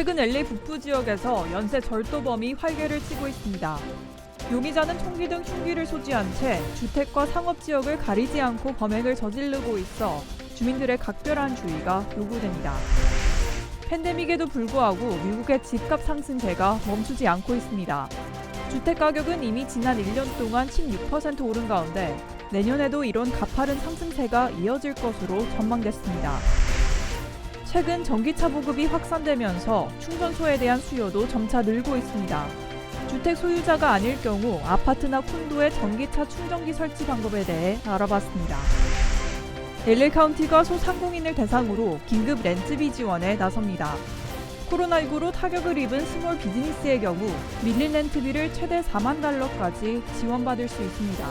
최근 LA 북부 지역에서 연쇄 절도범이 활개를 치고 있습니다. 용의자는 총기 등 흉기를 소지한 채 주택과 상업지역을 가리지 않고 범행을 저지르고 있어 주민들의 각별한 주의가 요구됩니다. 팬데믹에도 불구하고 미국의 집값 상승세가 멈추지 않고 있습니다. 주택 가격은 이미 지난 1년 동안 16% 오른 가운데 내년에도 이런 가파른 상승세가 이어질 것으로 전망됐습니다. 최근 전기차 보급이 확산되면서 충전소에 대한 수요도 점차 늘고 있습니다. 주택 소유자가 아닐 경우 아파트나 콘도의 전기차 충전기 설치 방법에 대해 알아봤습니다. LA 카운티가 소상공인을 대상으로 긴급 렌트비 지원에 나섭니다. 코로나19로 타격을 입은 스몰 비즈니스의 경우 밀린 렌트비를 최대 4만 달러까지 지원받을 수 있습니다.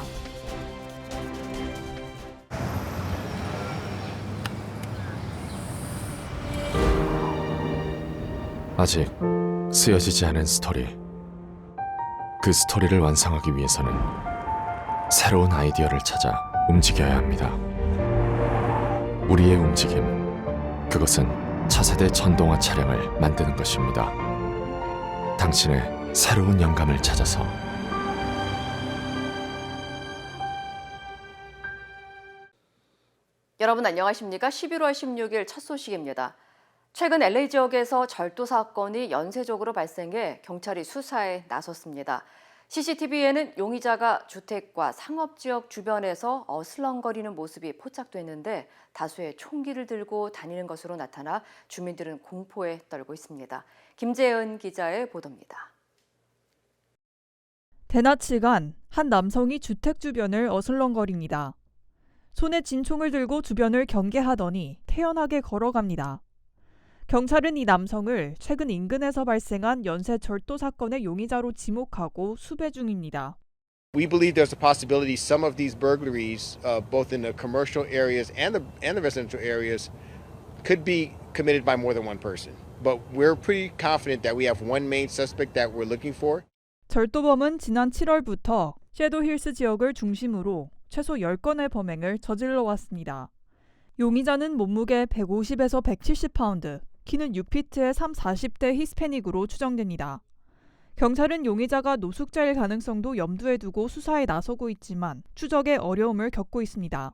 아직 쓰여지지 않은 스토리. 그 스토리를 완성하기 위해서는 새로운 아이디어를 찾아 움직여야 합니다. 우리의 움직임, 그것은 차세대 전동화 차량을 만드는 것입니다. 당신의 새로운 영감을 찾아서 여러분 안녕하십니까? 11월 16일 첫 소식입니다. 최근 LA 지역에서 절도 사건이 연쇄적으로 발생해 경찰이 수사에 나섰습니다. CCTV에는 용의자가 주택과 상업지역 주변에서 어슬렁거리는 모습이 포착됐는데 다수의 총기를 들고 다니는 것으로 나타나 주민들은 공포에 떨고 있습니다. 김재은 기자의 보도입니다. 대낮시간 한 남성이 주택 주변을 어슬렁거립니다. 손에 진총을 들고 주변을 경계하더니 태연하게 걸어갑니다. 경찰은 이 남성을 최근 인근에서 발생한 연쇄 절도 사건의 용의자로 지목하고 수배 중입니다. We believe there's a possibility some of these burglaries, both in the commercial areas and the residential areas, could be committed by more than one person. But we're pretty confident that we have one main suspect that we're looking for. 절도범은 지난 7월부터 섀도힐스 지역을 중심으로 최소 10건의 범행을 저질러 왔습니다. 용의자는 몸무게 150에서 170파운드, 키는 6피트의 40대 히스패닉으로 추정됩니다. 경찰은 용의자가 노숙자일 가능성도 염두에 두고 수사에 나서고 있지만 추적에 어려움을 겪고 있습니다.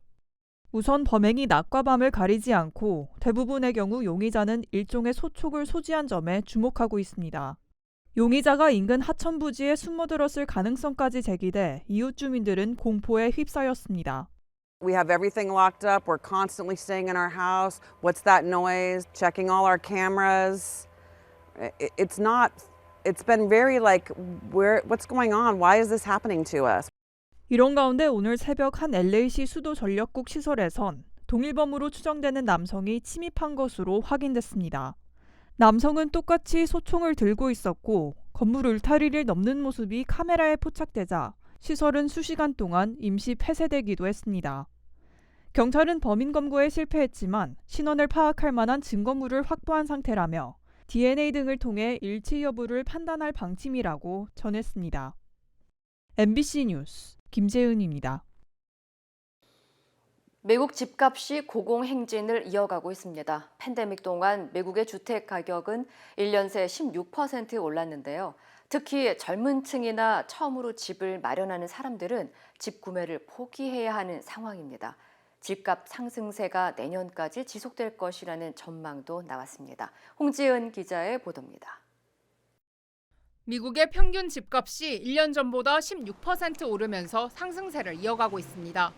우선 범행이 낮과 밤을 가리지 않고 대부분의 경우 용의자는 일종의 소촉을 소지한 점에 주목하고 있습니다. 용의자가 인근 하천 부지에 숨어들었을 가능성까지 제기돼 이웃 주민들은 공포에 휩싸였습니다. We have everything locked up. We're constantly staying in our house. What's that noise? Checking all our cameras. It's been very like, what's going on? Why is this happening to us? 이런 가운데 오늘 새벽 한 LA시 수도 전력국 시설에선 동일범으로 추정되는 남성이 침입한 것으로 확인됐습니다. 남성은 똑같이 소총을 들고 있었고 건물 울타리를 넘는 모습이 카메라에 포착되자 시설은 수시간 동안 임시 폐쇄되기도 했습니다. 경찰은 범인 검거에 실패했지만 신원을 파악할 만한 증거물을 확보한 상태라며 DNA 등을 통해 일치 여부를 판단할 방침이라고 전했습니다. MBC 뉴스 김재은입니다. 미국 집값이 고공행진을 이어가고 있습니다. 팬데믹 동안 미국의 주택 가격은 1년 새 16% 올랐는데요. 특히 젊은 층이나 처음으로 집을 마련하는 사람들은 집 구매를 포기해야 하는 상황입니다. 집값 상승세가 내년까지 지속될 것이라는 전망도 나왔습니다. 홍지은 기자의 보도입니다. 미국의 평균 집값이 1년 전보다 16% 오르면서 상승세를 이어가고 있습니다.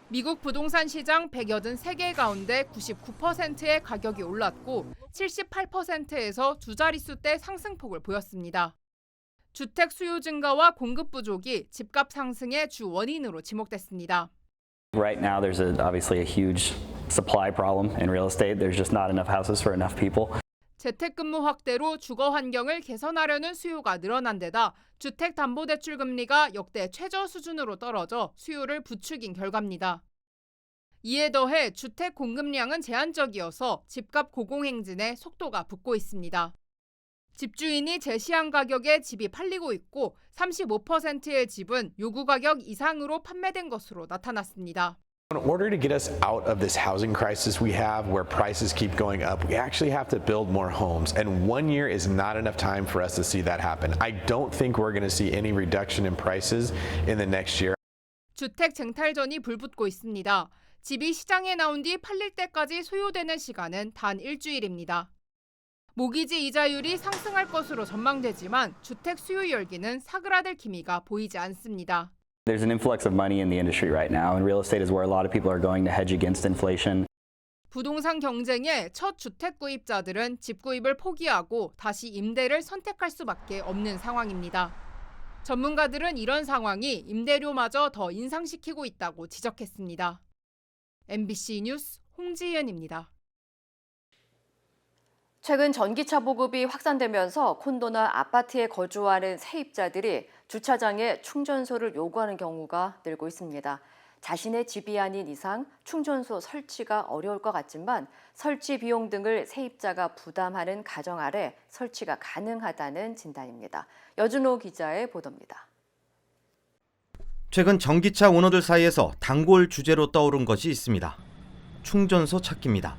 미국 부동산 시장 183개 가운데 99%의 가격이 올랐고 78%에서 두 자릿수대 상승폭을 보였습니다. 주택 수요 증가와 공급 부족이 집값 상승의 주 원인으로 지목됐습니다. Right now there's obviously a huge supply problem in real estate. There's just not enough houses for enough people. 재택근무 확대로 주거 환경을 개선하려는 수요가 늘어난 데다 주택담보대출 금리가 역대 최저 수준으로 떨어져 수요를 부추긴 결과입니다. 이에 더해 주택 공급량은 제한적이어서 집값 고공행진에 속도가 붙고 있습니다. 집주인이 제시한 가격에 집이 팔리고 있고 35%의 집은 요구 가격 이상으로 판매된 것으로 나타났습니다. In order to get us out of this housing crisis we have where prices keep going up, we actually have to build more homes. And 1 year is not enough time for us to see that happen. I don't think we're going to see any reduction in prices in the next year. 주택 쟁탈전이 불붙고 있습니다. 집이 시장에 나온 뒤 팔릴 때까지 소요되는 시간은 단 일주일입니다. 모기지 이자율이 상승할 것으로 전망되지만 주택 수요 열기는 사그라들 기미가 보이지 않습니다. There's an influx of money in the industry right now, and real estate is where a lot of people are going to hedge against inflation. 부동산 경쟁에 첫 주택 구입자들은 집 구입을 포기하고 다시 임대를 선택할 수밖에 없는 상황입니다. 전문가들은 이런 상황이 임대료마저 더 인상시키고 있다고 지적했습니다. MBC 뉴스 홍지연입니다. 최근 전기차 보급이 확산되면서 콘도나 아파트에 거주하는 세입자들이 주차장에 충전소를 요구하는 경우가 늘고 있습니다. 자신의 집이 아닌 이상 충전소 설치가 어려울 것 같지만 설치 비용 등을 세입자가 부담하는 가정 아래 설치가 가능하다는 진단입니다. 여준호 기자의 보도입니다. 최근 전기차 오너들 사이에서 단골 주제로 떠오른 것이 있습니다. 충전소 찾기입니다.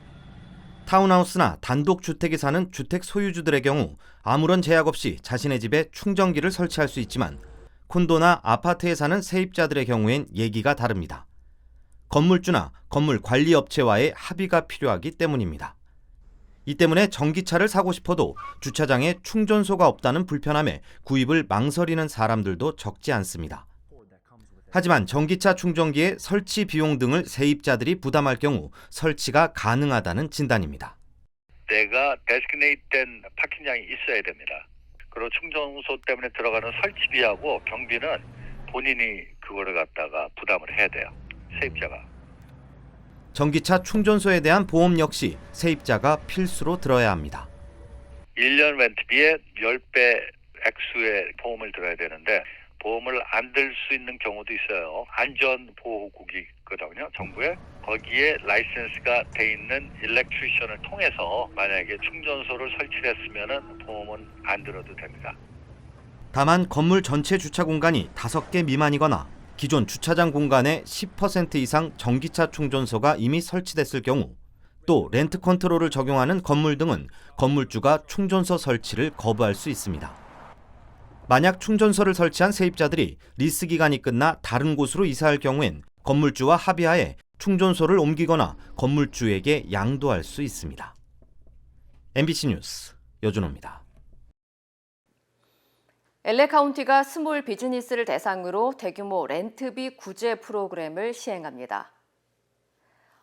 타운하우스나 단독주택에 사는 주택 소유주들의 경우 아무런 제약 없이 자신의 집에 충전기를 설치할 수 있지만 콘도나 아파트에 사는 세입자들의 경우엔 얘기가 다릅니다. 건물주나 건물 관리업체와의 합의가 필요하기 때문입니다. 이 때문에 전기차를 사고 싶어도 주차장에 충전소가 없다는 불편함에 구입을 망설이는 사람들도 적지 않습니다. 하지만 전기차 충전기의 설치 비용 등을 세입자들이 부담할 경우 설치가 가능하다는 진단입니다. 내가 데스티네이트된 파킹장이 있어야 됩니다. 그리고 충전소 때문에 들어가는 설치비하고 경비는 본인이 그거를 갖다가 부담을 해야 돼요. 세입자가. 전기차 충전소에 대한 보험 역시 세입자가 필수로 들어야 합니다. 1년 렌트비에 10배 액수의 보험을 들어야 되는데 보험을 안 들 수 있는 경우도 있어요. 안전보호국이 있거든요. 정부에. 거기에 라이센스가 돼 있는 일렉트리션을 통해서 만약에 충전소를 설치했으면 보험은 안 들어도 됩니다. 다만 건물 전체 주차 공간이 5개 미만이거나 기존 주차장 공간의 10% 이상 전기차 충전소가 이미 설치됐을 경우 또 렌트 컨트롤을 적용하는 건물 등은 건물주가 충전소 설치를 거부할 수 있습니다. 만약 충전소를 설치한 세입자들이 리스 기간이 끝나 다른 곳으로 이사할 경우엔 건물주와 합의하에 충전소를 옮기거나 건물주에게 양도할 수 있습니다. MBC 뉴스 여준호입니다. LA 카운티가 스몰 비즈니스를 대상으로 대규모 렌트비 구제 프로그램을 시행합니다.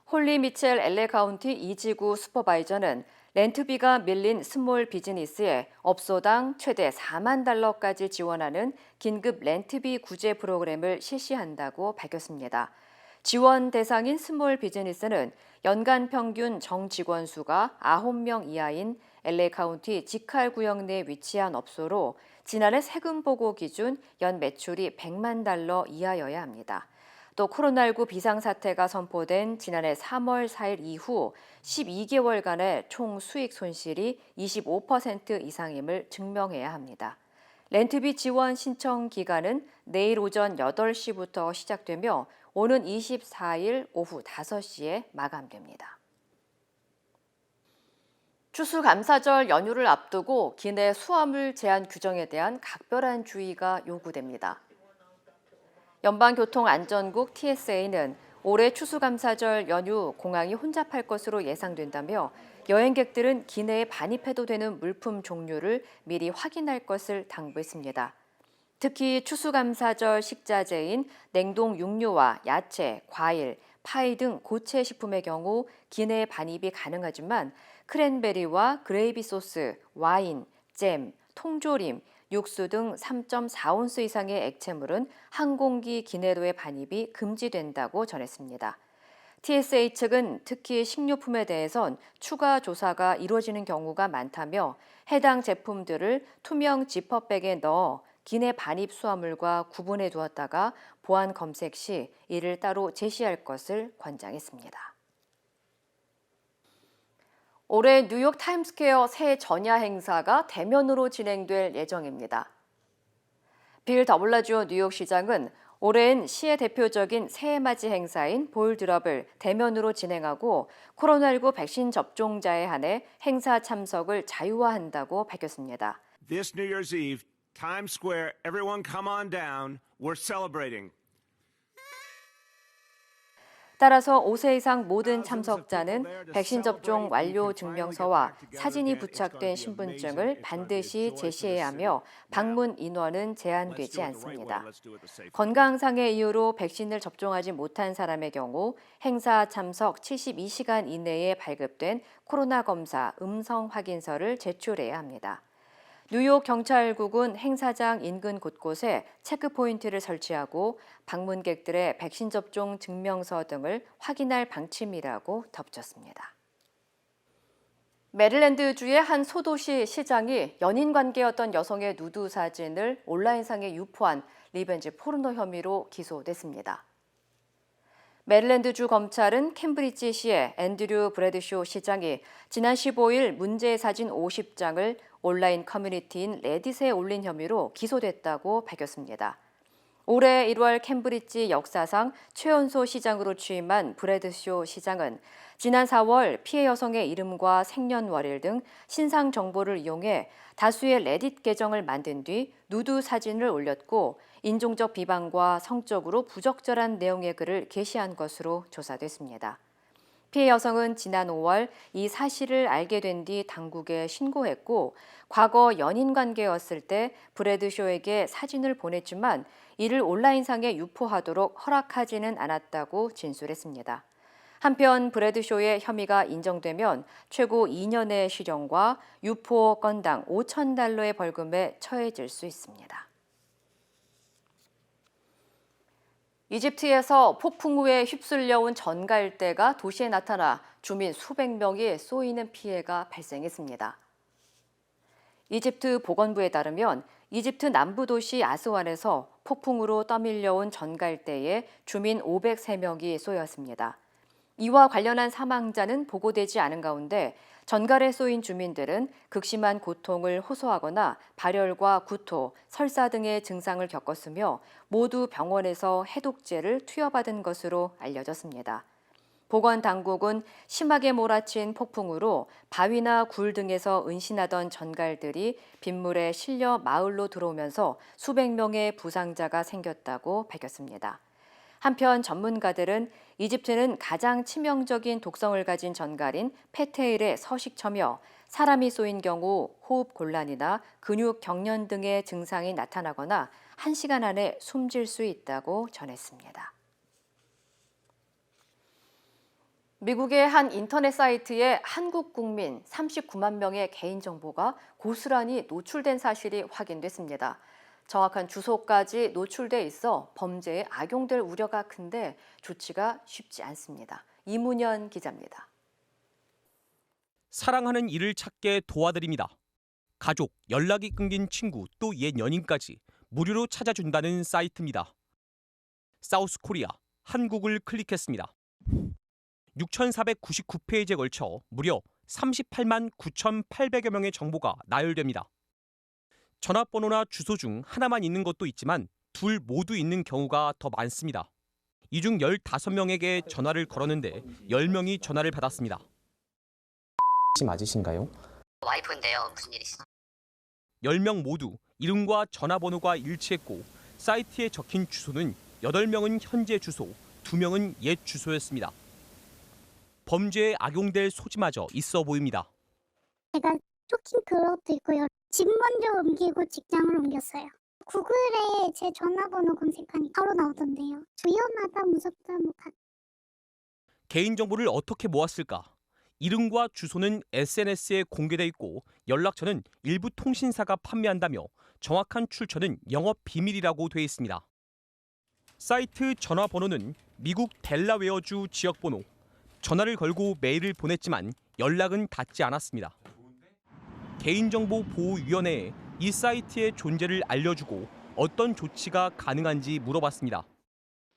홀리 미첼 LA 카운티 이지구 슈퍼바이저는 렌트비가 밀린 스몰 비즈니스에 업소당 최대 $40,000까지 지원하는 긴급 렌트비 구제 프로그램을 실시한다고 밝혔습니다. 지원 대상인 스몰 비즈니스는 연간 평균 정직원 수가 9명 이하인 LA 카운티 지칼 구역 내 위치한 업소로 지난해 세금 보고 기준 연 매출이 $100만 이하여야 합니다. 또 코로나19 비상사태가 선포된 지난해 3월 4일 이후 12개월간의 총 수익 손실이 25% 이상임을 증명해야 합니다. 렌트비 지원 신청 기간은 내일 오전 8시부터 시작되며 오는 24일 오후 5시에 마감됩니다. 추수감사절 연휴를 앞두고 기내 수화물 제한 규정에 대한 각별한 주의가 요구됩니다. 연방교통안전국 TSA는 올해 추수감사절 연휴 공항이 혼잡할 것으로 예상된다며 여행객들은 기내에 반입해도 되는 물품 종류를 미리 확인할 것을 당부했습니다. 특히 추수감사절 식자재인 냉동 육류와 야채, 과일, 파이 등 고체 식품의 경우 기내에 반입이 가능하지만 크랜베리와 그레이비 소스, 와인, 잼, 통조림, 육수 등 3.4온스 이상의 액체물은 항공기 기내로의 반입이 금지된다고 전했습니다. TSA 측은 특히 식료품에 대해선 추가 조사가 이루어지는 경우가 많다며 해당 제품들을 투명 지퍼백에 넣어 기내 반입 수화물과 구분해 두었다가 보안 검색 시 이를 따로 제시할 것을 권장했습니다. 올해 뉴욕 타임스퀘어 새 전야 행사가 대면으로 진행될 예정입니다. 빌 더블라주어 뉴욕시장은 올해는 시의 대표적인 새해맞이 행사인 볼드럽을 대면으로 진행하고 코로나19 백신 접종자에 한해 행사 참석을 자유화한다고 밝혔습니다. This New Year's Eve, Times Square, everyone come on down. We're celebrating. 따라서 5세 이상 모든 참석자는 백신 접종 완료 증명서와 사진이 부착된 신분증을 반드시 제시해야 하며 방문 인원은 제한되지 않습니다. 건강상의 이유로 백신을 접종하지 못한 사람의 경우 행사 참석 72시간 이내에 발급된 코로나 검사 음성 확인서를 제출해야 합니다. 뉴욕 경찰국은 행사장 인근 곳곳에 체크포인트를 설치하고 방문객들의 백신 접종 증명서 등을 확인할 방침이라고 덧붙였습니다. 메릴랜드주의 한 소도시 시장이 연인 관계였던 여성의 누드 사진을 온라인상에 유포한 리벤지 포르노 혐의로 기소됐습니다. 메릴랜드주 검찰은 캠브리지시의 앤드류 브래드쇼 시장이 지난 15일 문제의 사진 50장을 온라인 커뮤니티인 레딧에 올린 혐의로 기소됐다고 밝혔습니다. 올해 1월 캠브리지 역사상 최연소 시장으로 취임한 브래드쇼 시장은 지난 4월 피해 여성의 이름과 생년월일 등 신상 정보를 이용해 다수의 레딧 계정을 만든 뒤 누드 사진을 올렸고 인종적 비방과 성적으로 부적절한 내용의 글을 게시한 것으로 조사됐습니다. 피해 여성은 지난 5월 이 사실을 알게 된 뒤 당국에 신고했고 과거 연인 관계였을 때 브래드쇼에게 사진을 보냈지만 이를 온라인상에 유포하도록 허락하지는 않았다고 진술했습니다. 한편 브래드쇼의 혐의가 인정되면 최고 2년의 실형과 유포 건당 $5,000의 벌금에 처해질 수 있습니다. 이집트에서 폭풍 후에 휩쓸려온 전갈대가 도시에 나타나 주민 수백 명이 쏘이는 피해가 발생했습니다. 이집트 보건부에 따르면 이집트 남부 도시 아스완에서 폭풍으로 떠밀려온 전갈대에 주민 503명이 쏘였습니다. 이와 관련한 사망자는 보고되지 않은 가운데 전갈에 쏘인 주민들은 극심한 고통을 호소하거나 발열과 구토, 설사 등의 증상을 겪었으며 모두 병원에서 해독제를 투여받은 것으로 알려졌습니다. 보건당국은 심하게 몰아친 폭풍으로 바위나 굴 등에서 은신하던 전갈들이 빗물에 실려 마을로 들어오면서 수백 명의 부상자가 생겼다고 밝혔습니다. 한편 전문가들은 이집트는 가장 치명적인 독성을 가진 전갈인 페테일의 서식처며 사람이 쏘인 경우 호흡 곤란이나 근육 경련 등의 증상이 나타나거나 1시간 안에 숨질 수 있다고 전했습니다. 미국의 한 인터넷 사이트에 한국 국민 39만 명의 개인정보가 고스란히 노출된 사실이 확인됐습니다. 정확한 주소까지 노출돼 있어 범죄에 악용될 우려가 큰데 조치가 쉽지 않습니다. 이문현 기자입니다. 사랑하는 이를 찾게 도와드립니다. 가족, 연락이 끊긴 친구, 또 옛 연인까지 무료로 찾아준다는 사이트입니다. 사우스코리아, 한국을 클릭했습니다. 6,499페이지에 걸쳐 무려 38만 9,800여 명의 정보가 나열됩니다. 전화번호나 주소 중 하나만 있는 것도 있지만 둘 모두 있는 경우가 더 많습니다. 이 중 15명에게 전화를 걸었는데 10명이 전화를 받았습니다. 혹시 맞으신가요? 와이프인데요. 무슨 일 있어? 10명 모두 이름과 전화번호가 일치했고 사이트에 적힌 주소는 8명은 현재 주소, 2명은 옛 주소였습니다. 범죄에 악용될 소지마저 있어 보입니다. 제가 쇼킹 그것도 있고요. 집 먼저 옮기고 직장을 옮겼어요. 구글에 제 전화번호 검색하니 바로 나오던데요. 위험하다, 무섭다, 개인정보를 어떻게 모았을까? 이름과 주소는 SNS에 공개돼 있고 연락처는 일부 통신사가 판매한다며 정확한 출처는 영업 비밀이라고 돼 있습니다. 사이트 전화번호는 미국 델라웨어주 지역번호. 전화를 걸고 메일을 보냈지만 연락은 닿지 않았습니다. 개인정보보호위원회에 이 사이트의 존재를 알려주고 어떤 조치가 가능한지 물어봤습니다.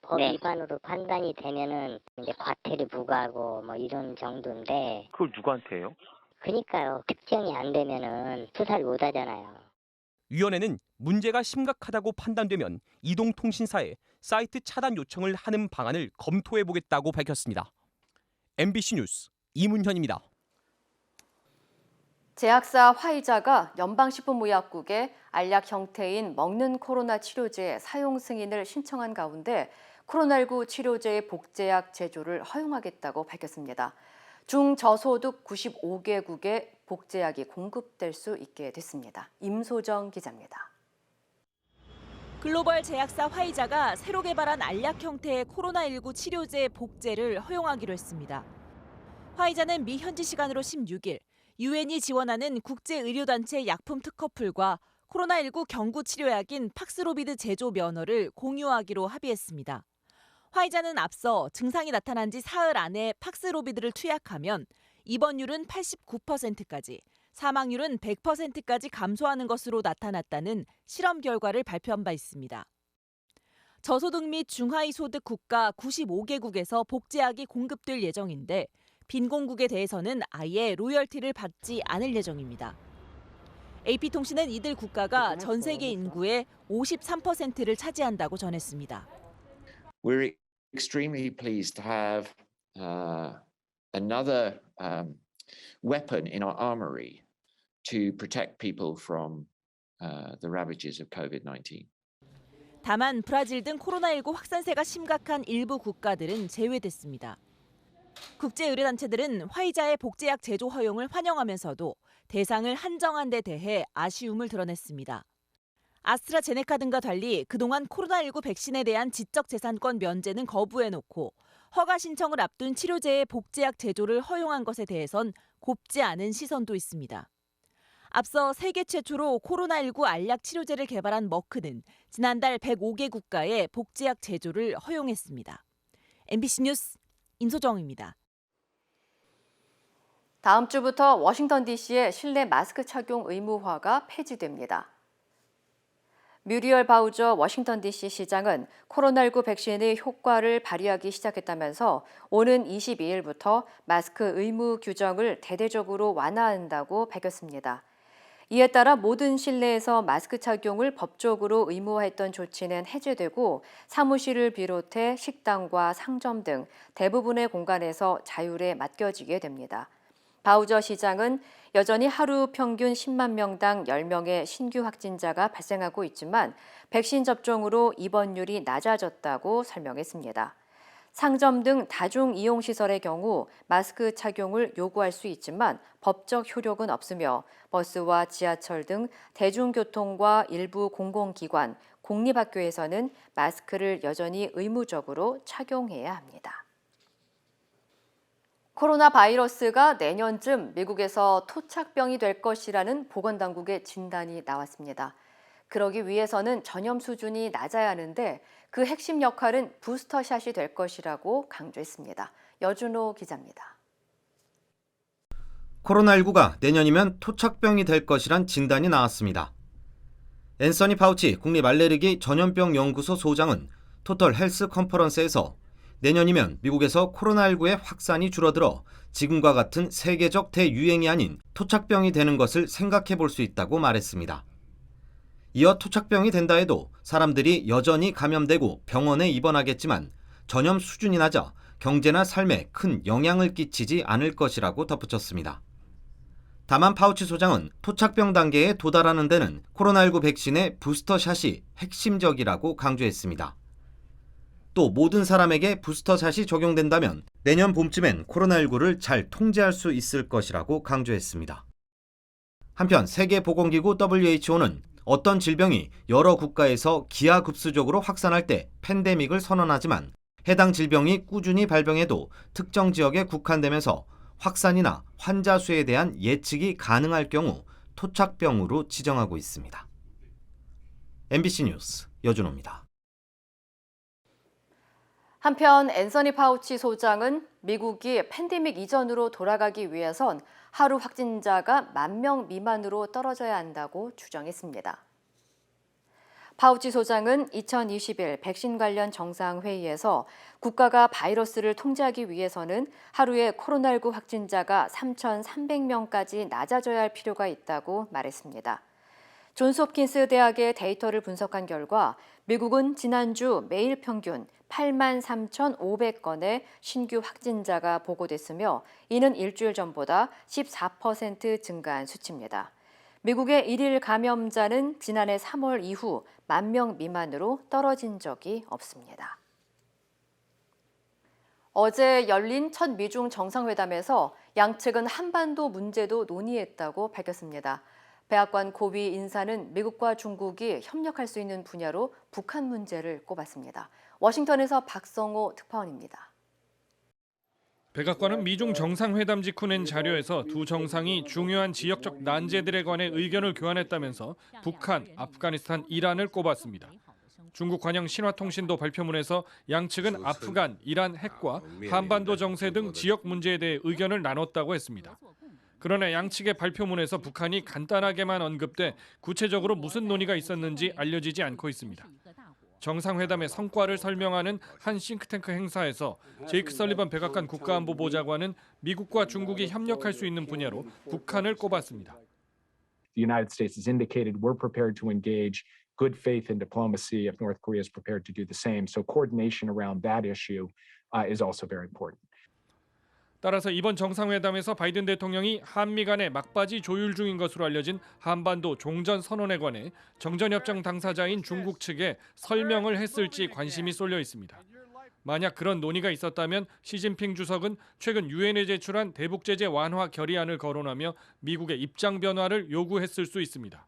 법 위반으로 판단이 되면은 이제 과태료 부과하고 뭐 이런 정도인데. 그걸 누구한테 해요? 그러니까요. 특정이 안 되면은 수사를 못 하잖아요. 위원회는 문제가 심각하다고 판단되면 이동통신사에 사이트 차단 요청을 하는 방안을 검토해보겠다고 밝혔습니다. MBC 뉴스 이문현입니다. 제약사 화이자가 연방식품의약국에 알약 형태인 먹는 코로나 치료제 사용 승인을 신청한 가운데 코로나19 치료제의 복제약 제조를 허용하겠다고 밝혔습니다. 중저소득 95개국에 복제약이 공급될 수 있게 됐습니다. 임소정 기자입니다. 글로벌 제약사 화이자가 새로 개발한 알약 형태의 코로나19 치료제 복제를 허용하기로 했습니다. 화이자는 미 현지 시간으로 16일 유엔이 지원하는 국제의료단체 약품특허풀과 코로나19 경구 치료약인 팍스로비드 제조 면허를 공유하기로 합의했습니다. 화이자는 앞서 증상이 나타난 지 사흘 안에 팍스로비드를 투약하면 입원율은 89%까지, 사망률은 100%까지 감소하는 것으로 나타났다는 실험 결과를 발표한 바 있습니다. 저소득 및 중하위 소득 국가 95개국에서 복제약이 공급될 예정인데 빈공국에 대해서는 아예 로열티를 받지 않을 예정입니다. AP통신은 이들 국가가 전 세계 인구의 53%를 차지한다고 전했습니다. We're extremely pleased to have another weapon in our armory to protect people from the ravages of COVID-19. 다만 브라질 등 코로나19 확산세가 심각한 일부 국가들은 제외됐습니다. 국제의료단체들은 화이자의 복제약 제조 허용을 환영하면서도 대상을 한정한 데 대해 아쉬움을 드러냈습니다. 아스트라제네카 등과 달리 그동안 코로나19 백신에 대한 지적재산권 면제는 거부해놓고 허가 신청을 앞둔 치료제의 복제약 제조를 허용한 것에 대해선 곱지 않은 시선도 있습니다. 앞서 세계 최초로 코로나19 알약 치료제를 개발한 머크는 지난달 105개 국가에 복제약 제조를 허용했습니다. MBC 뉴스 임소정입니다. 다음 주부터 워싱턴 DC의 실내 마스크 착용 의무화가 폐지됩니다. 뮤리얼 바우저 워싱턴 DC 시장은 코로나19 백신의 효과를 발휘하기 시작했다면서 오는 22일부터 마스크 의무 규정을 대대적으로 완화한다고 밝혔습니다. 이에 따라 모든 실내에서 마스크 착용을 법적으로 의무화했던 조치는 해제되고 사무실을 비롯해 식당과 상점 등 대부분의 공간에서 자율에 맡겨지게 됩니다. 바우저 시장은 여전히 하루 평균 10만 명당 10명의 신규 확진자가 발생하고 있지만 백신 접종으로 입원율이 낮아졌다고 설명했습니다. 상점 등 다중 이용 시설의 경우 마스크 착용을 요구할 수 있지만 법적 효력은 없으며 버스와 지하철 등 대중교통과 일부 공공기관, 공립학교에서는 마스크를 여전히 의무적으로 착용해야 합니다. 코로나 바이러스가 내년쯤 미국에서 토착병이 될 것이라는 보건당국의 진단이 나왔습니다. 그러기 위해서는 전염 수준이 낮아야 하는데 그 핵심 역할은 부스터샷이 될 것이라고 강조했습니다. 여준호 기자입니다. 코로나19가 내년이면 토착병이 될 것이란 진단이 나왔습니다. 앤서니 파우치 국립알레르기 전염병 연구소 소장은 토털 헬스 컨퍼런스에서 내년이면 미국에서 코로나19의 확산이 줄어들어 지금과 같은 세계적 대유행이 아닌 토착병이 되는 것을 생각해 볼 수 있다고 말했습니다. 이어 토착병이 된다 해도 사람들이 여전히 감염되고 병원에 입원하겠지만 전염 수준이 낮아 경제나 삶에 큰 영향을 끼치지 않을 것이라고 덧붙였습니다. 다만 파우치 소장은 토착병 단계에 도달하는 데는 코로나19 백신의 부스터샷이 핵심적이라고 강조했습니다. 또 모든 사람에게 부스터샷이 적용된다면 내년 봄쯤엔 코로나19를 잘 통제할 수 있을 것이라고 강조했습니다. 한편 세계보건기구 WHO는 어떤 질병이 여러 국가에서 기하급수적으로 확산할 때 팬데믹을 선언하지만 해당 질병이 꾸준히 발병해도 특정 지역에 국한되면서 확산이나 환자 수에 대한 예측이 가능할 경우 토착병으로 지정하고 있습니다. MBC 뉴스 여준호입니다. 한편 앤서니 파우치 소장은 미국이 팬데믹 이전으로 돌아가기 위해선 하루 확진자가 10,000명 미만으로 떨어져야 한다고 주장했습니다. 파우치 소장은 2021 백신 관련 정상회의에서 국가가 바이러스를 통제하기 위해서는 하루에 코로나19 확진자가 3,300명까지 낮아져야 할 필요가 있다고 말했습니다. 존스홉킨스 대학의 데이터를 분석한 결과 미국은 지난주 매일 평균 83,500건의 신규 확진자가 보고됐으며 이는 일주일 전보다 14% 증가한 수치입니다. 미국의 일일 감염자는 지난해 3월 이후 10,000명 미만으로 떨어진 적이 없습니다. 어제 열린 첫 미중 정상회담에서 양측은 한반도 문제도 논의했다고 밝혔습니다. 백악관 고위 인사는 미국과 중국이 협력할 수 있는 분야로 북한 문제를 꼽았습니다. 워싱턴에서 박성호 특파원입니다. 백악관은 미중 정상회담 직후 낸 자료에서 두 정상이 중요한 지역적 난제들에 관해 의견을 교환했다면서 북한, 아프가니스탄, 이란을 꼽았습니다. 중국 관영 신화통신도 발표문에서 양측은 아프간, 이란 핵과 한반도 정세 등 지역 문제에 대해 의견을 나눴다고 했습니다. 그러나 양측의 발표문에서 북한이 간단하게만 언급돼 구체적으로 무슨 논의가 있었는지 알려지지 않고 있습니다. 정상회담의 성과를 설명하는 한 싱크탱크 행사에서 제이크 설리번 백악관 국가안보보좌관은 미국과 중국이 협력할 수 있는 분야로 북한을 꼽았습니다. The United States has indicated we're prepared to engage good faith in diplomacy if North Korea is prepared to do the same. So coordination around that issue is also very important. 따라서 이번 정상회담에서 바이든 대통령이 한미 간의 막바지 조율 중인 것으로 알려진 한반도 종전 선언에 관해 정전협정 당사자인 중국 측에 설명을 했을지 관심이 쏠려 있습니다. 만약 그런 논의가 있었다면 시진핑 주석은 최근 유엔에 제출한 대북 제재 완화 결의안을 거론하며 미국의 입장 변화를 요구했을 수 있습니다.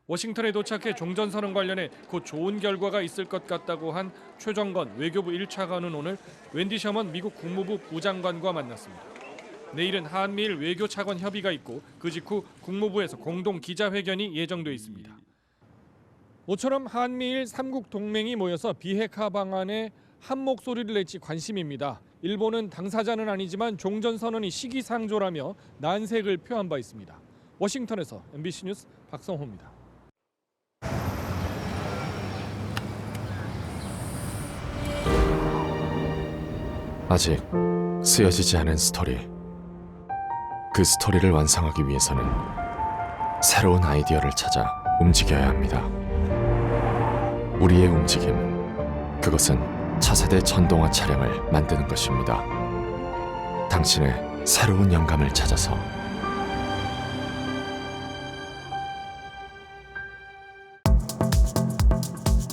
워싱턴에 도착해 종전선언 관련해 곧 좋은 결과가 있을 것 같다고 한 최정건 외교부 1차관은 오늘 웬디 셔먼 미국 국무부 부장관과 만났습니다. 내일은 한미일 외교차관 협의가 있고 그 직후 국무부에서 공동 기자회견이 예정돼 있습니다. 모처럼 한미일 3국 동맹이 모여서 비핵화 방안에 한 목소리를 낼지 관심입니다. 일본은 당사자는 아니지만 종전선언이 시기상조라며 난색을 표한 바 있습니다. 워싱턴에서 MBC 뉴스 박성호입니다. 아직 쓰여지지 않은 스토리. 그 스토리를 완성하기 위해서는 새로운 아이디어를 찾아 움직여야 합니다. 우리의 움직임, 그것은 차세대 전동화 차량을 만드는 것입니다. 당신의 새로운 영감을 찾아서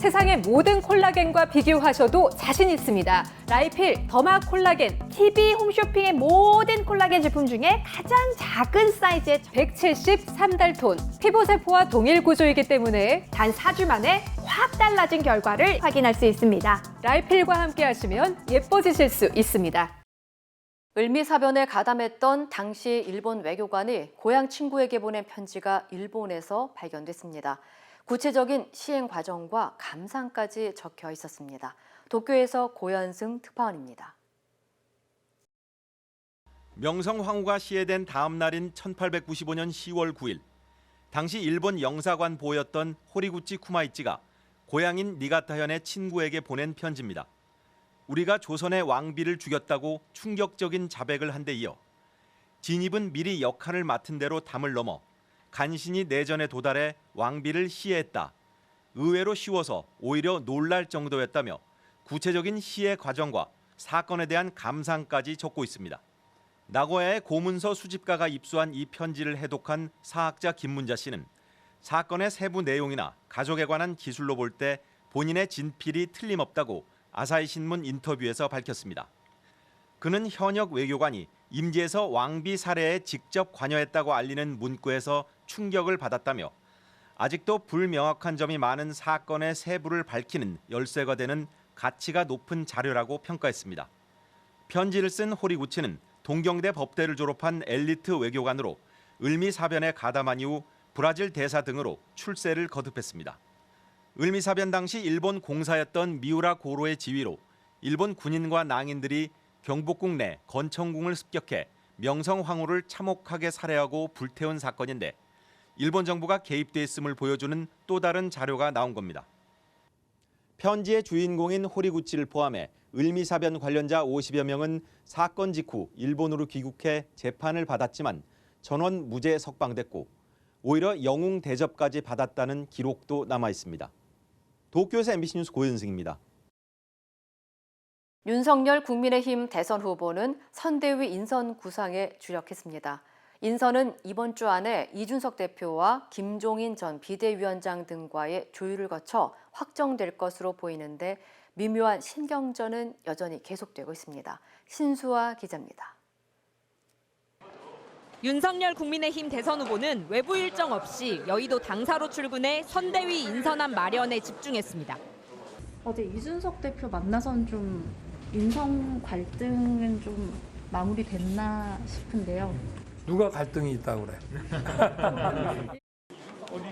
세상의 모든 콜라겐과 비교하셔도 자신 있습니다. 라이필 더마 콜라겐, TV 홈쇼핑의 모든 콜라겐 제품 중에 가장 작은 사이즈의 173달톤. 피부세포와 동일 구조이기 때문에 단 4주 만에 확 달라진 결과를 확인할 수 있습니다. 라이필과 함께 하시면 예뻐지실 수 있습니다. 을미사변에 가담했던 당시 일본 외교관이 고향 친구에게 보낸 편지가 일본에서 발견됐습니다. 구체적인 시행 과정과 감상까지 적혀 있었습니다. 도쿄에서 고현승 특파원입니다. 명성 황후가 시해된 다음 날인 1895년 10월 9일, 당시 일본 영사관 보였던 호리구치 쿠마이치가 고향인 니가타현의 친구에게 보낸 편지입니다. 우리가 조선의 왕비를 죽였다고 충격적인 자백을 한 데 이어 진입은 미리 역할을 맡은 대로 담을 넘어 간신히 내전에 도달해 왕비를 시해했다. 의외로 쉬워서 오히려 놀랄 정도였다며 구체적인 시해 과정과 사건에 대한 감상까지 적고 있습니다. 나고야의 고문서 수집가가 입수한 이 편지를 해독한 사학자 김문자 씨는 사건의 세부 내용이나 가족에 관한 기술로 볼 때 본인의 진필이 틀림없다고 아사히 신문 인터뷰에서 밝혔습니다. 그는 현역 외교관이 임지에서 왕비 살해에 직접 관여했다고 알리는 문구에서 충격을 받았다며 아직도 불명확한 점이 많은 사건의 세부를 밝히는 열쇠가 되는 가치가 높은 자료라고 평가했습니다. 편지를 쓴 호리구치는 동경대 법대를 졸업한 엘리트 외교관으로 을미사변에 가담한 이후 브라질 대사 등으로 출세를 거듭했습니다. 을미사변 당시 일본 공사였던 미우라 고로의 지휘로 일본 군인과 낭인들이 경복궁 내 건청궁을 습격해 명성 황후를 참혹하게 살해하고 불태운 사건인데 일본 정부가 개입돼 있음을 보여주는 또 다른 자료가 나온 겁니다. 편지의 주인공인 호리구치를 포함해 을미사변 관련자 50여 명은 사건 직후 일본으로 귀국해 재판을 받았지만 전원 무죄 석방됐고 오히려 영웅 대접까지 받았다는 기록도 남아 있습니다. 도쿄에서 MBC 뉴스 고현승입니다. 윤석열 국민의힘 대선 후보는 선대위 인선 구상에 주력했습니다. 인선은 이번 주 안에 이준석 대표와 김종인 전 비대위원장 등과의 조율을 거쳐 확정될 것으로 보이는데 미묘한 신경전은 여전히 계속되고 있습니다. 신수아 기자입니다. 윤석열 국민의힘 대선 후보는 외부 일정 없이 여의도 당사로 출근해 선대위 인선안 마련에 집중했습니다. 어제 이준석 대표 만나선 좀 인성 갈등은 좀 마무리됐나 싶은데요. 누가 갈등이 있다고 그래?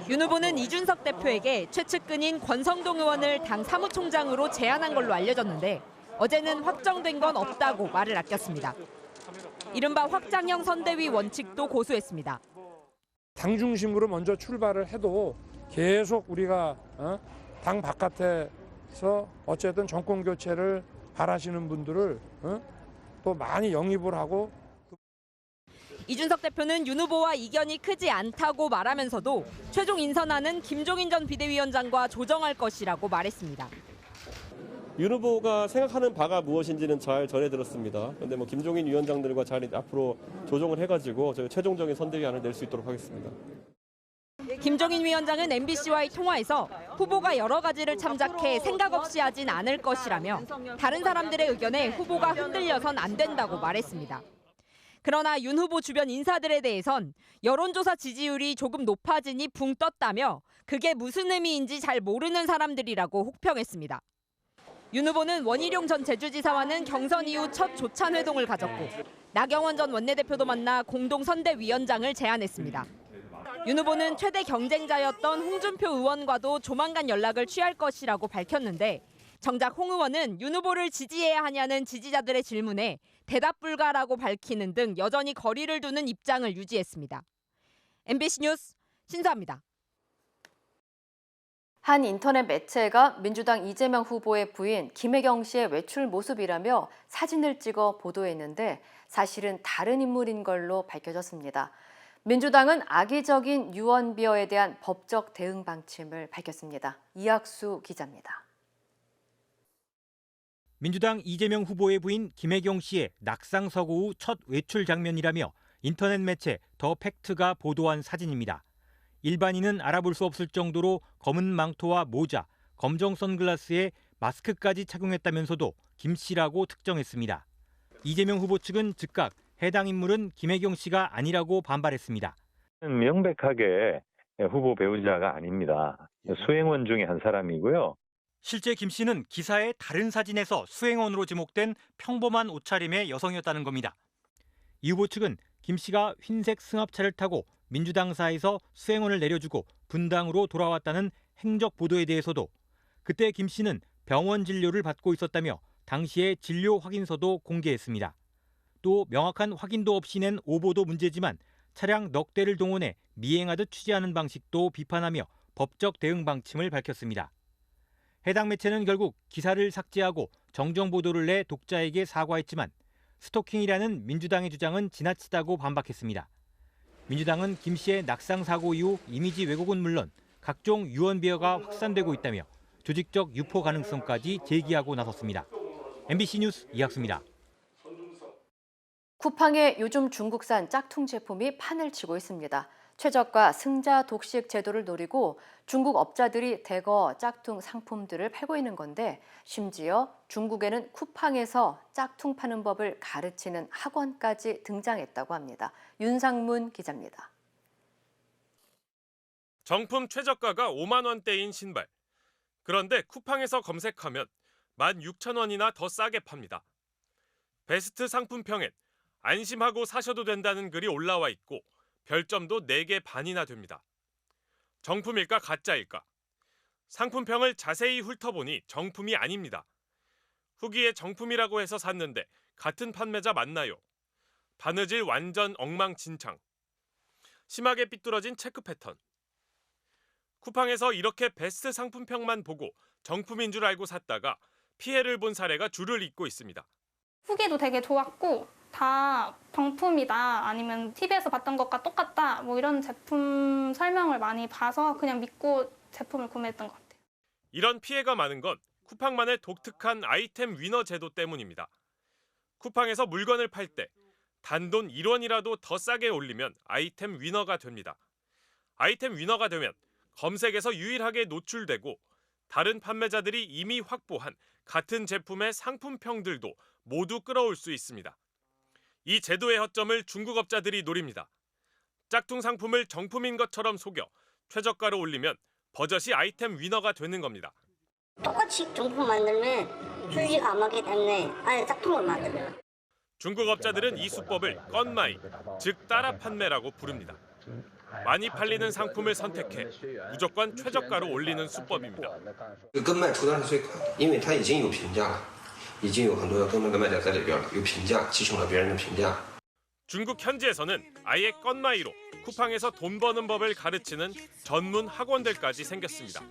윤 후보는 이준석 대표에게 최측근인 권성동 의원을 당 사무총장으로 제안한 걸로 알려졌는데 어제는 확정된 건 없다고 말을 아꼈습니다. 이른바 확장형 선대위 원칙도 고수했습니다. 당 중심으로 먼저 출발을 해도 계속 우리가 당 바깥에서 어쨌든 정권 교체를 바라시는 분들을 또 많이 영입을 하고. 이준석 대표는 윤 후보와 이견이 크지 않다고 말하면서도 최종 인선안은 김종인 전 비대위원장과 조정할 것이라고 말했습니다. 윤 후보가 생각하는 바가 무엇인지는 잘 전해 들었습니다. 그런데 김종인 위원장들과 잘 앞으로 조정을 해가지고 저희 최종적인 선대위안을 낼 수 있도록 하겠습니다. 김종인 위원장은 MBC와의 통화에서 후보가 여러 가지를 참작해 생각 없이 하진 않을 것이라며 다른 사람들의 의견에 후보가 흔들려선 안 된다고 말했습니다. 그러나 윤 후보 주변 인사들에 대해선 여론조사 지지율이 조금 높아지니 붕 떴다며 그게 무슨 의미인지 잘 모르는 사람들이라고 혹평했습니다. 윤 후보는 원희룡 전 제주지사와는 경선 이후 첫 조찬 회동을 가졌고 나경원 전 원내대표도 만나 공동 선대위원장을 제안했습니다. 윤 후보는 최대 경쟁자였던 홍준표 의원과도 조만간 연락을 취할 것이라고 밝혔는데 정작 홍 의원은 윤 후보를 지지해야 하냐는 지지자들의 질문에 대답 불가라고 밝히는 등 여전히 거리를 두는 입장을 유지했습니다. MBC 뉴스 신수아입니다. 한 인터넷 매체가 민주당 이재명 후보의 부인 김혜경 씨의 외출 모습이라며 사진을 찍어 보도했는데 사실은 다른 인물인 걸로 밝혀졌습니다. 민주당은 악의적인 유언비어에 대한 법적 대응 방침을 밝혔습니다. 이학수 기자입니다. 민주당 이재명 후보의 부인 김혜경 씨의 낙상 서거 후 첫 외출 장면이라며 인터넷 매체 더 팩트가 보도한 사진입니다. 일반인은 알아볼 수 없을 정도로 검은 망토와 모자, 검정 선글라스에 마스크까지 착용했다면서도 김 씨라고 특정했습니다. 이재명 후보 측은 즉각 해당 인물은 김혜경 씨가 아니라고 반발했습니다. 명백하게 후보 배우자가 아닙니다. 수행원 중에 한 사람이고요. 실제 김 씨는 기사의 다른 사진에서 수행원으로 지목된 평범한 옷차림의 여성이었다는 겁니다. 이 후보 측은 김 씨가 흰색 승합차를 타고 민주당사에서 수행원을 내려주고 분당으로 돌아왔다는 행적 보도에 대해서도 그때 김 씨는 병원 진료를 받고 있었다며 당시의 진료 확인서도 공개했습니다. 또 명확한 확인도 없이 낸 오보도 문제지만 차량 넉 대를 동원해 미행하듯 취재하는 방식도 비판하며 법적 대응 방침을 밝혔습니다. 해당 매체는 결국 기사를 삭제하고 정정 보도를 내 독자에게 사과했지만 스토킹이라는 민주당의 주장은 지나치다고 반박했습니다. 민주당은 김 씨의 낙상 사고 이후 이미지 왜곡은 물론 각종 유언비어가 확산되고 있다며 조직적 유포 가능성까지 제기하고 나섰습니다. MBC 뉴스 이학수입니다. 쿠팡에 요즘 중국산 짝퉁 제품이 판을 치고 있습니다. 최저가 승자 독식 제도를 노리고 중국 업자들이 대거 짝퉁 상품들을 팔고 있는 건데 심지어 중국에는 쿠팡에서 짝퉁 파는 법을 가르치는 학원까지 등장했다고 합니다. 윤상문 기자입니다. 정품 최저가가 5만 원대인 신발. 그런데 쿠팡에서 검색하면 16,000원이나 더 싸게 팝니다. 베스트 상품평엔 안심하고 사셔도 된다는 글이 올라와 있고 별점도 4개 반이나 됩니다. 정품일까 가짜일까? 상품평을 자세히 훑어보니 정품이 아닙니다. 후기에 정품이라고 해서 샀는데 같은 판매자 맞나요? 바느질 완전 엉망진창. 심하게 삐뚤어진 체크 패턴. 쿠팡에서 이렇게 베스트 상품평만 보고 정품인 줄 알고 샀다가 피해를 본 사례가 줄을 잇고 있습니다. 후기도 되게 좋았고 다 정품이다 아니면 TV에서 봤던 것과 똑같다 뭐 이런 제품 설명을 많이 봐서 그냥 믿고 제품을 구매했던 것 같아요. 이런 피해가 많은 건 쿠팡만의 독특한 아이템 위너 제도 때문입니다. 쿠팡에서 물건을 팔 때 단돈 1원이라도 더 싸게 올리면 아이템 위너가 됩니다. 아이템 위너가 되면 검색에서 유일하게 노출되고 다른 판매자들이 이미 확보한 같은 제품의 상품평들도 모두 끌어올 수 있습니다. 이 제도의 허점을 중국업자들이 노립니다. 짝퉁 상품을 정품인 것처럼 속여 최저가로 올리면 버젓이 아이템 위너가 되는 겁니다. 똑같이 정품 만들면 수지가 안 맞기 때문에 아예 짝퉁을 만들어요. 중국업자들은 이 수법을 건마이, 즉 따라 판매라고 부릅니다. 많이 팔리는 상품을 선택해 무조건 최저가로 올리는 수법입니다. 跟卖出单是最快的，因为它已经有评价了，已经有很多跟那个卖家在里边了，有评价，继承了别人的评价。 중국 현지에서는 아예 건마이로 쿠팡에서 돈 버는 법을 가르치는 전문 학원들까지 생겼습니다.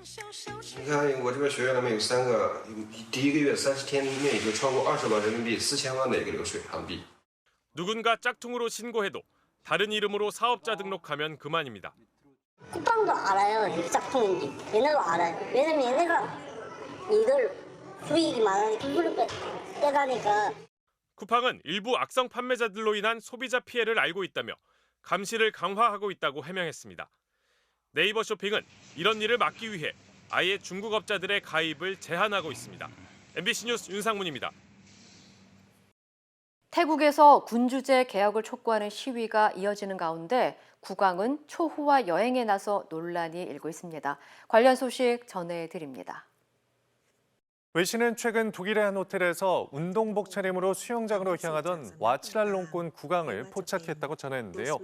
你看我这边学员里面有3个，第一个月30天内就超过20万人民币，4000万的一个流水韩币。 누군가 짝퉁으로 신고해도 다른 이름으로 사업자 등록하면 그만입니다. 쿠팡도 알아요. 이게 짝퉁인지. 얘네도 알아요. 왜냐면 얘네가 이걸 수익이 많으니까 이걸 빼가니까. 쿠팡은 일부 악성 판매자들로 인한 소비자 피해를 알고 있다며 감시를 강화하고 있다고 해명했습니다. 네이버 쇼핑은 이런 일을 막기 위해 아예 중국업자들의 가입을 제한하고 있습니다. MBC 뉴스 윤상문입니다. 태국에서 군주제 개혁을 촉구하는 시위가 이어지는 가운데 국왕은 초호화 여행에 나서 논란이 일고 있습니다. 관련 소식 전해드립니다. 외신은 최근 독일의 한 호텔에서 운동복 차림으로 수영장으로 향하던 와치랄롱권 국왕을 포착했다고 전했는데요.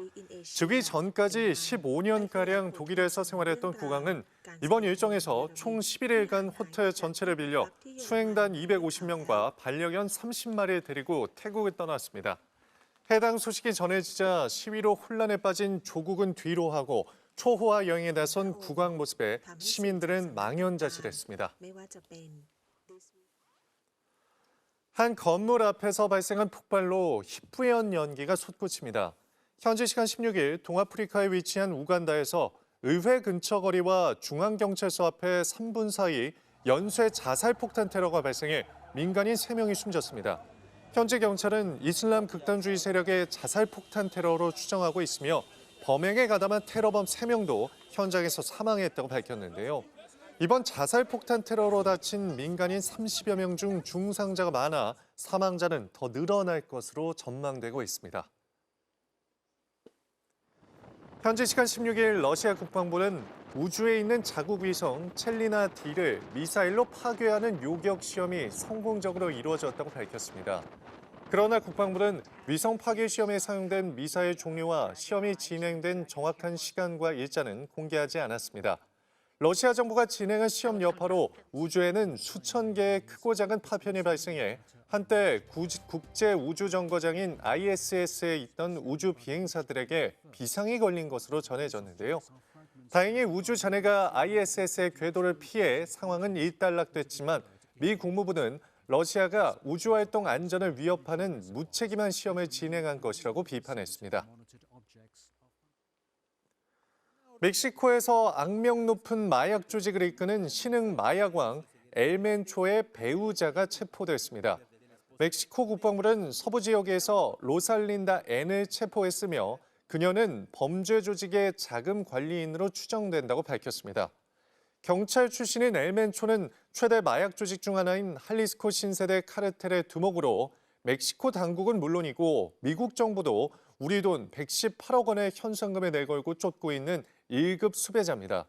즉위 전까지 15년가량 독일에서 생활했던 국왕은 이번 일정에서 총 11일간 호텔 전체를 빌려 수행단 250명과 반려견 30마리를 데리고 태국을 떠났습니다. 해당 소식이 전해지자 시위로 혼란에 빠진 조국은 뒤로 하고 초호화 여행에 나선 국왕 모습에 시민들은 망연자실했습니다. 한 건물 앞에서 발생한 폭발로 희뿌연 연기가 솟구칩니다. 현지 시간 16일 동아프리카에 위치한 우간다에서 의회 근처 거리와 중앙경찰서 앞에 3분 사이 연쇄 자살폭탄 테러가 발생해 민간인 3명이 숨졌습니다. 현지 경찰은 이슬람 극단주의 세력의 자살폭탄 테러로 추정하고 있으며 범행에 가담한 테러범 3명도 현장에서 사망했다고 밝혔는데요. 이번 자살폭탄 테러로 다친 민간인 30여 명 중 중상자가 많아 사망자는 더 늘어날 것으로 전망되고 있습니다. 현지 시간 16일 러시아 국방부는 우주에 있는 자국 위성 첼리나 D를 미사일로 파괴하는 요격 시험이 성공적으로 이루어졌다고 밝혔습니다. 그러나 국방부는 위성 파괴 시험에 사용된 미사일 종류와 시험이 진행된 정확한 시간과 일자는 공개하지 않았습니다. 러시아 정부가 진행한 시험 여파로 우주에는 수천 개의 크고 작은 파편이 발생해 한때 국제우주정거장인 ISS에 있던 우주 비행사들에게 비상이 걸린 것으로 전해졌는데요. 다행히 우주 잔해가 ISS의 궤도를 피해 상황은 일단락됐지만 미 국무부는 러시아가 우주활동 안전을 위협하는 무책임한 시험을 진행한 것이라고 비판했습니다. 멕시코에서 악명 높은 마약 조직을 이끄는 신흥 마약왕 엘멘초의 배우자가 체포됐습니다. 멕시코 국방부는 서부 지역에서 로살린다 N을 체포했으며 그녀는 범죄 조직의 자금 관리인으로 추정된다고 밝혔습니다. 경찰 출신인 엘멘초는 최대 마약 조직 중 하나인 할리스코 신세대 카르텔의 두목으로 멕시코 당국은 물론이고 미국 정부도 우리 돈 118억 원의 현상금을 내걸고 쫓고 있는 1급 수배자입니다.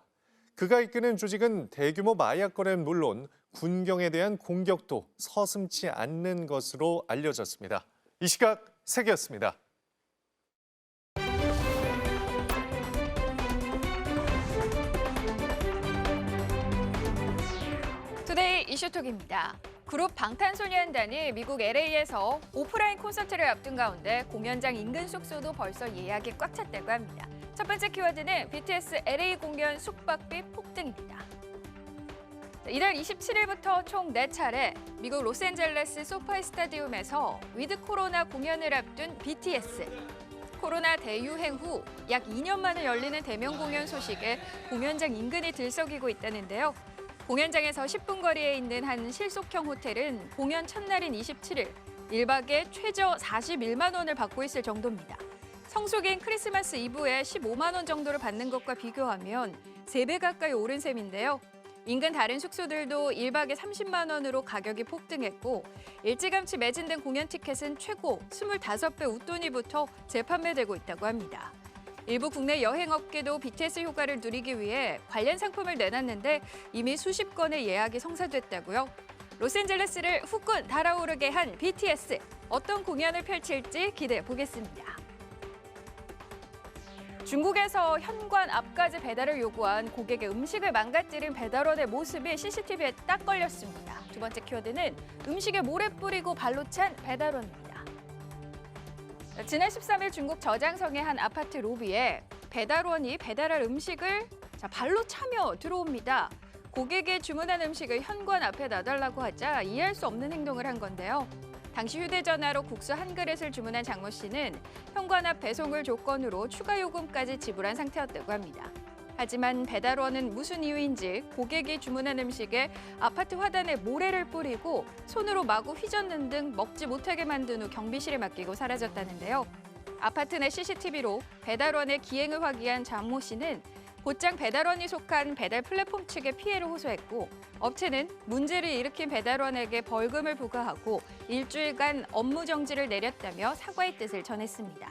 그가 이끄는 조직은 대규모 마약 거래는 물론 군경에 대한 공격도 서슴지 않는 것으로 알려졌습니다. 이 시각 세계였습니다. 투데이 이슈톡입니다. 그룹 방탄소년단이 미국 LA에서 오프라인 콘서트를 앞둔 가운데 공연장 인근 숙소도 벌써 예약이 꽉 찼다고 합니다. 첫 번째 키워드는 BTS LA 공연 숙박비 폭등입니다. 이달 27일부터 총 4차례 미국 로스앤젤레스 소파이 스타디움에서 위드 코로나 공연을 앞둔 BTS. 코로나 대유행 후 약 2년 만에 열리는 대면 공연 소식에 공연장 인근이 들썩이고 있다는데요. 공연장에서 10분 거리에 있는 한 실속형 호텔은 공연 첫날인 27일 1박에 최저 41만 원을 받고 있을 정도입니다. 성수기인 크리스마스 이브에 15만 원 정도를 받는 것과 비교하면 3배 가까이 오른 셈인데요. 인근 다른 숙소들도 1박에 30만 원으로 가격이 폭등했고 일찌감치 매진된 공연 티켓은 최고 25배 웃돈이부터 재판매되고 있다고 합니다. 일부 국내 여행업계도 BTS 효과를 누리기 위해 관련 상품을 내놨는데 이미 수십 건의 예약이 성사됐다고요. 로스앤젤레스를 후끈 달아오르게 한 BTS. 어떤 공연을 펼칠지 기대해 보겠습니다. 중국에서 현관 앞까지 배달을 요구한 고객의 음식을 망가뜨린 배달원의 모습이 CCTV에 딱 걸렸습니다. 두 번째 키워드는 음식에 모래 뿌리고 발로 찬 배달원입니다. 지난 13일 중국 저장성의 한 아파트 로비에 배달원이 배달할 음식을 발로 차며 들어옵니다. 고객이 주문한 음식을 현관 앞에 놔달라고 하자 이해할 수 없는 행동을 한 건데요. 당시 휴대전화로 국수 한 그릇을 주문한 장모 씨는 현관 앞 배송을 조건으로 추가 요금까지 지불한 상태였다고 합니다. 하지만 배달원은 무슨 이유인지 고객이 주문한 음식에 아파트 화단에 모래를 뿌리고 손으로 마구 휘젓는 등 먹지 못하게 만든 후 경비실에 맡기고 사라졌다는데요. 아파트 내 CCTV로 배달원의 기행을 확인한 장모 씨는 곧장 배달원이 속한 배달 플랫폼 측에 피해를 호소했고 업체는 문제를 일으킨 배달원에게 벌금을 부과하고 일주일간 업무 정지를 내렸다며 사과의 뜻을 전했습니다.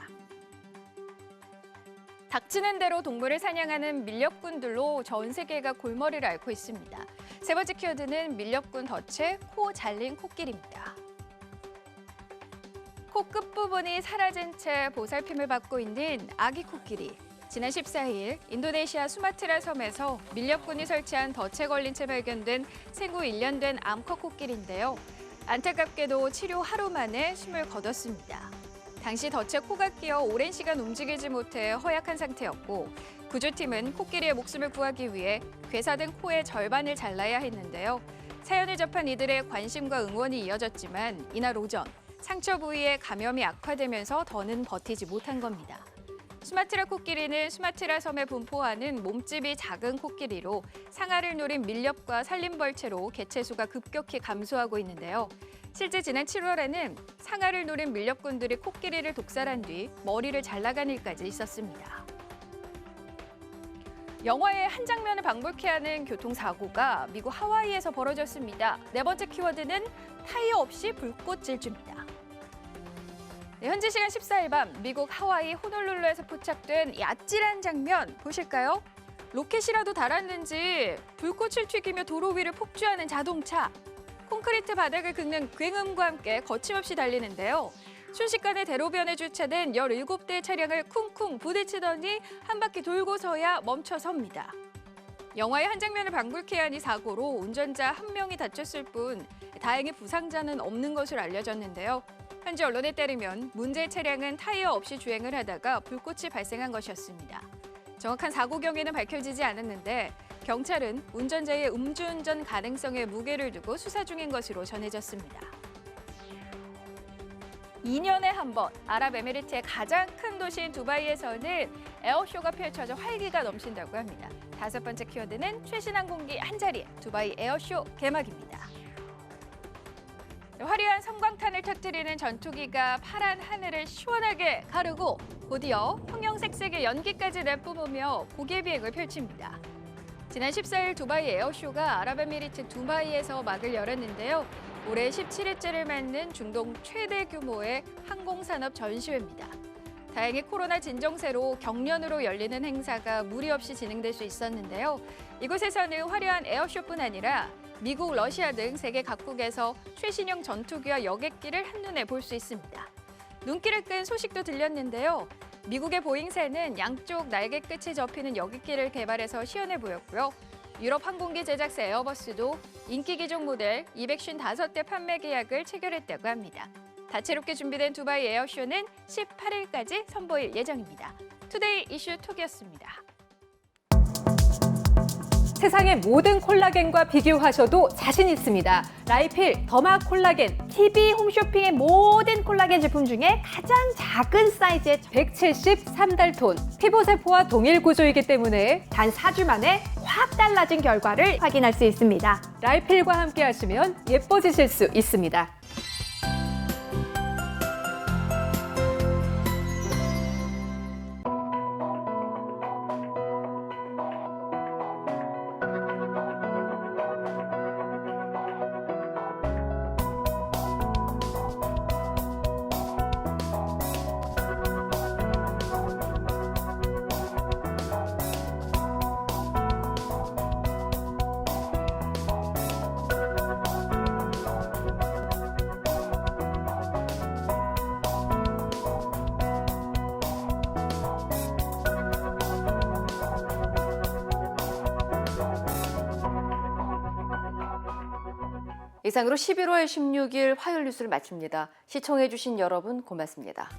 닥치는 대로 동물을 사냥하는 밀렵꾼들로 전 세계가 골머리를 앓고 있습니다. 세 번째 키워드는 밀렵꾼 덫에 코 잘린 코끼리입니다. 코 끝부분이 사라진 채 보살핌을 받고 있는 아기 코끼리. 지난 14일 인도네시아 수마트라 섬에서 밀렵꾼이 설치한 덫에 걸린 채 발견된 생후 1년 된 암컷 코끼리인데요. 안타깝게도 치료 하루 만에 숨을 거뒀습니다. 당시 덫에 코가 끼어 오랜 시간 움직이지 못해 허약한 상태였고 구조팀은 코끼리의 목숨을 구하기 위해 괴사된 코의 절반을 잘라야 했는데요. 사연을 접한 이들의 관심과 응원이 이어졌지만 이날 오전 상처 부위에 감염이 악화되면서 더는 버티지 못한 겁니다. 수마트라 코끼리는 수마트라 섬에 분포하는 몸집이 작은 코끼리로 상아를 노린 밀렵과 산림벌채로 개체수가 급격히 감소하고 있는데요. 실제 지난 7월에는 상아를 노린 밀렵꾼들이 코끼리를 독살한 뒤 머리를 잘라간 일까지 있었습니다. 영화의 한 장면을 방불케 하는 교통사고가 미국 하와이에서 벌어졌습니다. 네 번째 키워드는 타이어 없이 불꽃 질주입니다. 네, 현지 시간 14일 밤 미국 하와이 호놀룰루에서 포착된 이 아찔한 장면 보실까요? 로켓이라도 달았는지 불꽃을 튀기며 도로 위를 폭주하는 자동차. 콘크리트 바닥을 긁는 굉음과 함께 거침없이 달리는데요. 순식간에 대로변에 주차된 17대의 차량을 쿵쿵 부딪히더니 한 바퀴 돌고서야 멈춰섭니다. 영화의 한 장면을 방불케 한 이 사고로 운전자 한 명이 다쳤을 뿐 다행히 부상자는 없는 것으로 알려졌는데요. 현지 언론에 따르면 문제의 차량은 타이어 없이 주행을 하다가 불꽃이 발생한 것이었습니다. 정확한 사고 경위는 밝혀지지 않았는데 경찰은 운전자의 음주운전 가능성에 무게를 두고 수사 중인 것으로 전해졌습니다. 2년에 한 번 아랍에미리트의 가장 큰 도시인 두바이에서는 에어쇼가 펼쳐져 활기가 넘친다고 합니다. 다섯 번째 키워드는 최신 항공기 한 자리에 두바이 에어쇼 개막입니다. 화려한 섬광탄을 터뜨리는 전투기가 파란 하늘을 시원하게 가르고 곧이어 형형색색의 연기까지 내뿜으며 고개 비행을 펼칩니다. 지난 14일 두바이 에어쇼가 아랍에미리트 두바이에서 막을 열었는데요. 올해 17회째를 맞는 중동 최대 규모의 항공산업 전시회입니다. 다행히 코로나 진정세로 경련으로 열리는 행사가 무리 없이 진행될 수 있었는데요. 이곳에서는 화려한 에어쇼뿐 아니라 미국, 러시아 등 세계 각국에서 최신형 전투기와 여객기를 한눈에 볼 수 있습니다. 눈길을 끈 소식도 들렸는데요. 미국의 보잉사는 양쪽 날개 끝이 접히는 여객기를 개발해서 시연해 보였고요. 유럽 항공기 제작사 에어버스도 인기 기종 모델 255대 판매 계약을 체결했다고 합니다. 다채롭게 준비된 두바이 에어쇼는 18일까지 선보일 예정입니다. 투데이 이슈 톡이었습니다. 세상의 모든 콜라겐과 비교하셔도 자신 있습니다. 라이필 더마 콜라겐 TV 홈쇼핑의 모든 콜라겐 제품 중에 가장 작은 사이즈의 173달톤. 피부세포와 동일 구조이기 때문에 단 4주 만에 확 달라진 결과를 확인할 수 있습니다. 라이필과 함께 하시면 예뻐지실 수 있습니다. 이상으로 11월 16일 화요일 뉴스를 마칩니다. 시청해주신 여러분 고맙습니다.